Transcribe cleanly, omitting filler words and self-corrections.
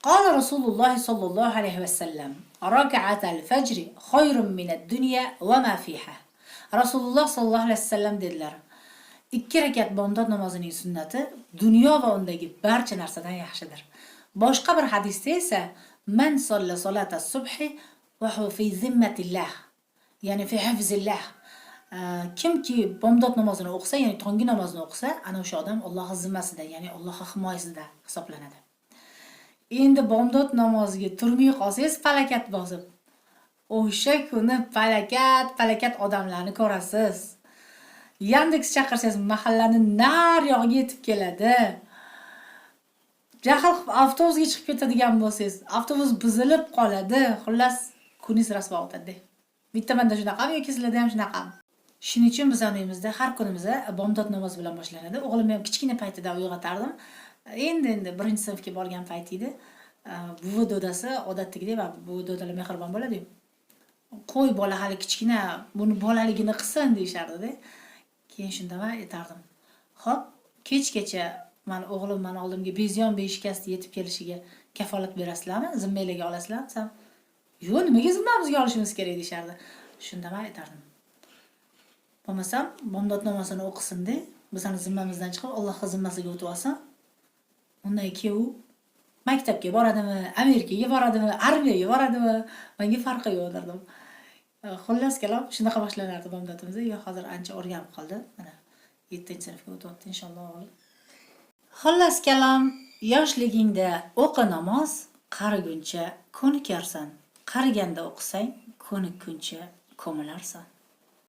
قال رسول الله صلى الله عليه وسلم ركعة الفجر خير من الدنيا وما فيها. Rasululloh sallallohu alayhi vasallam dedilar: ikki rakat bomdod namozining sunnati dunyo va undagi barcha narsadan yaxshidir. Boshqa bir hadisda esa man solla solata subhi va huwa fi zimmatillah, ya'ni fi hifzillah. Kimki bomdod namozini o'qisa, ya'ni tongi namozini o'qisa, ana o'sha odam Allohning zimmasida, ya'ni Allohning himoyasida hisoblanadi. Endi bomdod namoziga turmay qolsangiz falakat bosib, o'sha kuni falakat odamlarni ko'rasiz. Yandex chaqirsangiz mahallani nar yog'iga yetib keladi. Jahl qilib avtobusga chiqib ketadigan bo'lsangiz, avtobus buzilib qoladi. Xullas, kuningiz rasvo o'tadi. Bitta menda shunaqami yoki sizlarda ham shunaqami? Shuning uchun biz uyimizda har kunimiz bomdod namozi bilan boshlanadi. O'g'limni ham kichkina paytida uyg'otardim. Endi birinchi sinfga borgan payt edi. Buvi dodasi odatdagidek va buvi dodalar mehribon bo'ladi-ku. Qo'y bola hali kichkina, buni bolaligini qilsin deyishardi-da. Keyin shunda men aytardim. Xo'p, kechgacha men o'g'lim meni oldimga bezyon beshikasida yetib kelishiga kafolat berasizlarmi? Zimmanglarga olasizlarmi? Sam, "Yo'q, nimaga zimmamizga olishimiz kerak?" deyishardi. Shunda men aytardim. Bo'lmasam, bomdod namozini o'qisin-da, bizning zimmamizdan chiqib Allohning zimmasiga o'tib olsin. Undan keyin u maktabga boradimi, Amerikaga boradimi, armiyaga boradimi, menga farqi yo'q derdim. Xullas kalom shunaqa boshlanardi bomdodimiz. Yo hozir ancha o'rganib qoldi. Mana 7-sinfga o'tyapti inshaalloh. Xullas kalom, yoshligingda o'qi namoz, qariguncha ko'nikarsan. Qariganda o'qisang, ko'nikkuncha ko'milarsan.